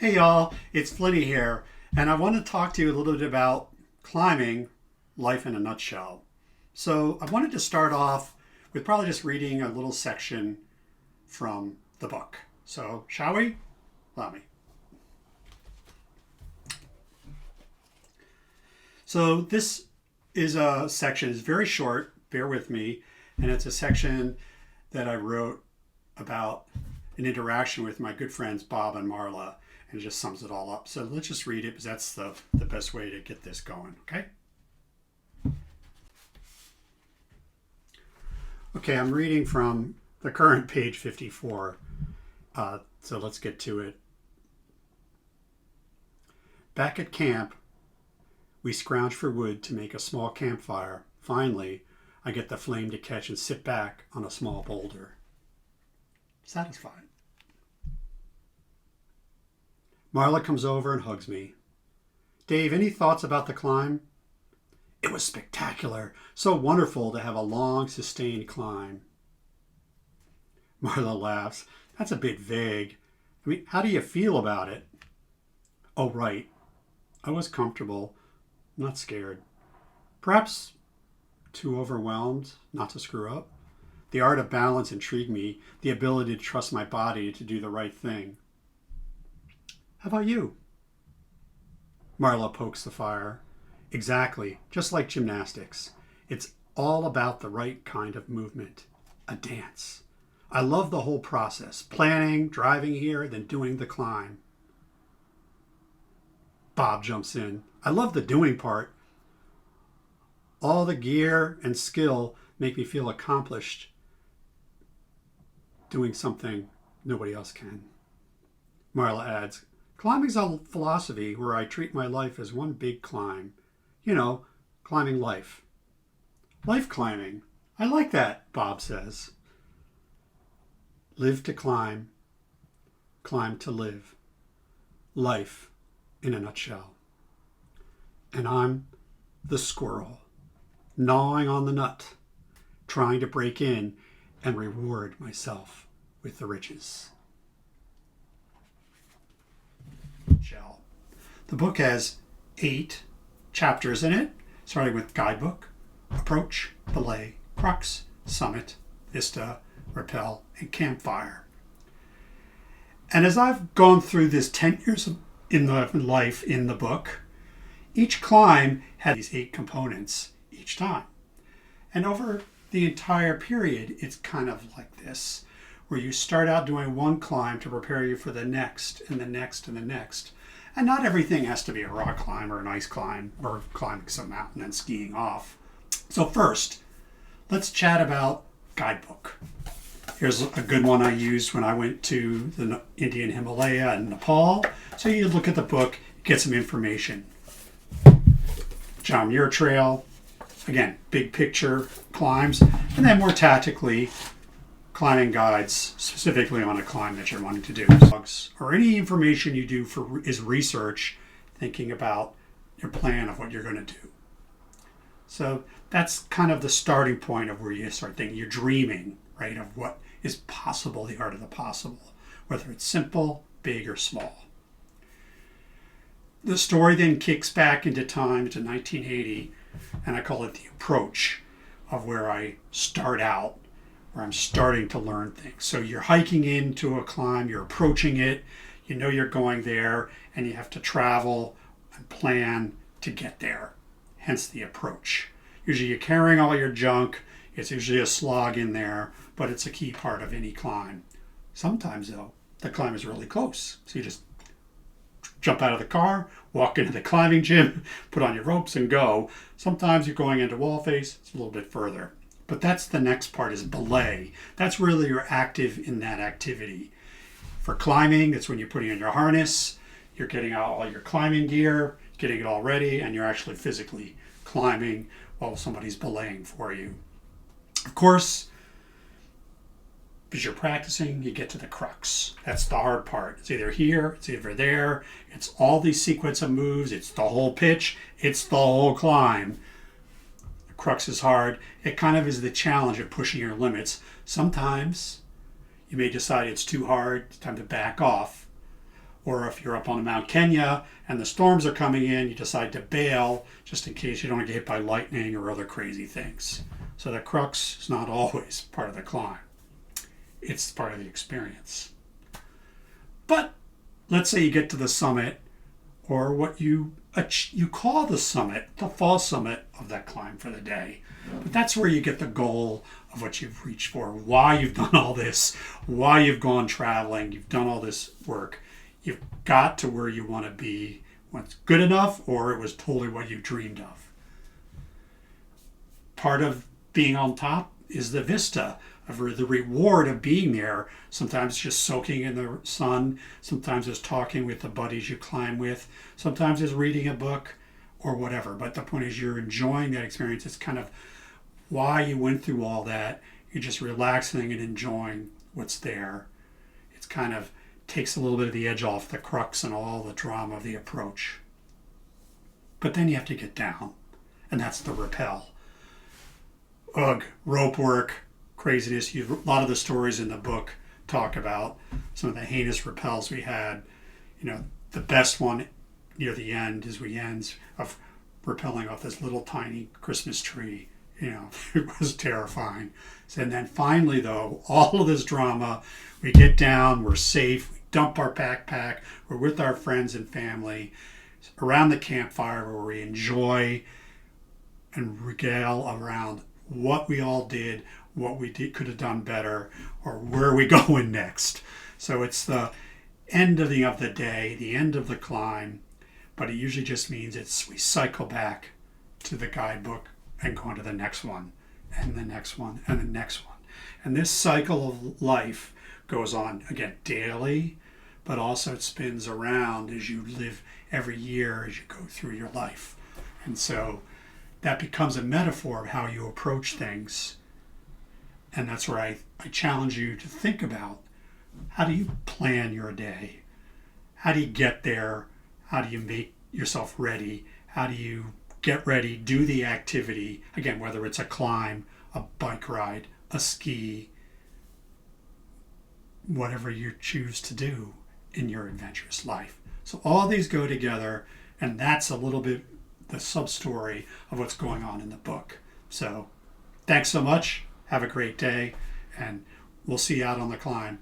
Hey y'all, it's Flinny here, and I want to talk to you a little bit about climbing, life in a nutshell. So I wanted to start off with probably just reading a little section from the book. So shall we? Allow me. So this is a section, it's very short, bear with me, and it's a section that I wrote about an interaction with my good friends Bob and Marla, and it just sums it all up. So let's just read it because that's the best way to get this going, okay? Okay, I'm reading from the current page 54, so let's get to it. Back at camp, we scrounge for wood to make a small campfire. Finally, I get the flame to catch and sit back on a small boulder. Satisfied. Marla comes over and hugs me. Dave, any thoughts about the climb? It was spectacular. So wonderful to have a long, sustained climb. Marla laughs. That's a bit vague. I mean, how do you feel about it? Oh, right. I was comfortable, not scared. Perhaps too overwhelmed not to screw up. The art of balance intrigued me, the ability to trust my body to do the right thing. How about you? Marla pokes the fire. Exactly, just like gymnastics. It's all about the right kind of movement, a dance. I love the whole process, planning, driving here, then doing the climb. Bob jumps in. I love the doing part. All the gear and skill make me feel accomplished doing something nobody else can. Marla adds, climbing's a philosophy where I treat my life as one big climb. You know, climbing life. Life climbing. I like that, Bob says. Live to climb to live. Life in a nutshell. And I'm the squirrel, gnawing on the nut, trying to break in and reward myself with the riches. Shell. The book has 8 chapters in it, starting with Guidebook, Approach, Belay, Crux, Summit, Vista, Rappel, and Campfire. And as I've gone through this 10 years in the life in the book, each climb had these 8 components each time. And over the entire period, it's kind of like this, where you start out doing one climb to prepare you for the next and the next and the next. And not everything has to be a rock climb or an ice climb or climbing some mountain and skiing off. So first, let's chat about Guidebook. Here's a good one I used when I went to the Indian Himalaya and Nepal. So you look at the book, get some information. John Muir Trail, again, big picture climbs, and then more tactically, climbing guides specifically on a climb that you're wanting to do. Or any information you do is research, thinking about your plan of what you're going to do. So that's kind of the starting point of where you start thinking. You're dreaming, right, of what is possible, the art of the possible, whether it's simple, big, or small. The story then kicks back into time to 1980, and I call it the approach of where I start out, where I'm starting to learn things. So you're hiking into a climb, you're approaching it, you know you're going there, and you have to travel and plan to get there, hence the approach. Usually you're carrying all your junk, it's usually a slog in there, but it's a key part of any climb. Sometimes though, the climb is really close, so you just jump out of the car, walk into the climbing gym, put on your ropes and go. Sometimes you're going into wall face, it's a little bit further. But that's the next part is belay. That's really you're active in that activity. For climbing, that's when you're putting on your harness, you're getting out all your climbing gear, getting it all ready, and you're actually physically climbing while somebody's belaying for you. Of course, as you're practicing, you get to the crux. That's the hard part. It's either here, it's either there. It's all these sequence of moves. It's the whole pitch. It's the whole climb. The crux is hard. It kind of is the challenge of pushing your limits. Sometimes you may decide it's too hard, it's time to back off. Or if you're up on Mount Kenya and the storms are coming in, you decide to bail just in case you don't get hit by lightning or other crazy things. So the crux is not always part of the climb. It's part of the experience. But let's say you get to the summit, or what you call the summit, the fall summit of that climb for the day. But that's where you get the goal of what you've reached for, why you've done all this, why you've gone traveling, you've done all this work. You've got to where you want to be when it's good enough, or it was totally what you dreamed of. Part of being on top is the vista, of the reward of being there. Sometimes just soaking in the sun, sometimes it's talking with the buddies you climb with, sometimes it's reading a book or whatever. But the point is you're enjoying that experience. It's kind of why you went through all that. You're just relaxing and enjoying what's there. It's kind of takes a little bit of the edge off the crux and all the drama of the approach. But then you have to get down, and that's the rappel. Ugh, rope work, craziness. A lot of the stories in the book talk about some of the heinous rappels we had. You know, the best one near the end is we ends of rappelling off this little tiny Christmas tree. You know, it was terrifying. And then finally, though, all of this drama, we get down, we're safe, we dump our backpack, we're with our friends and family around the campfire where we enjoy and regale around what we all did, what we could have done better, or where are we going next. So it's the end of the day, the end of the climb, but it usually just means we cycle back to the guidebook and go on to the next one, and the next one, and the next one. And this cycle of life goes on, again, daily, but also it spins around as you live every year as you go through your life. And so that becomes a metaphor of how you approach things. And that's where I challenge you to think about, how do you plan your day? How do you get there? How do you make yourself ready? How do you get ready, do the activity, again, whether it's a climb, a bike ride, a ski, whatever you choose to do in your adventurous life. So all these go together, and that's a little bit the sub-story of what's going on in the book. So thanks so much. Have a great day, and we'll see you out on the climb.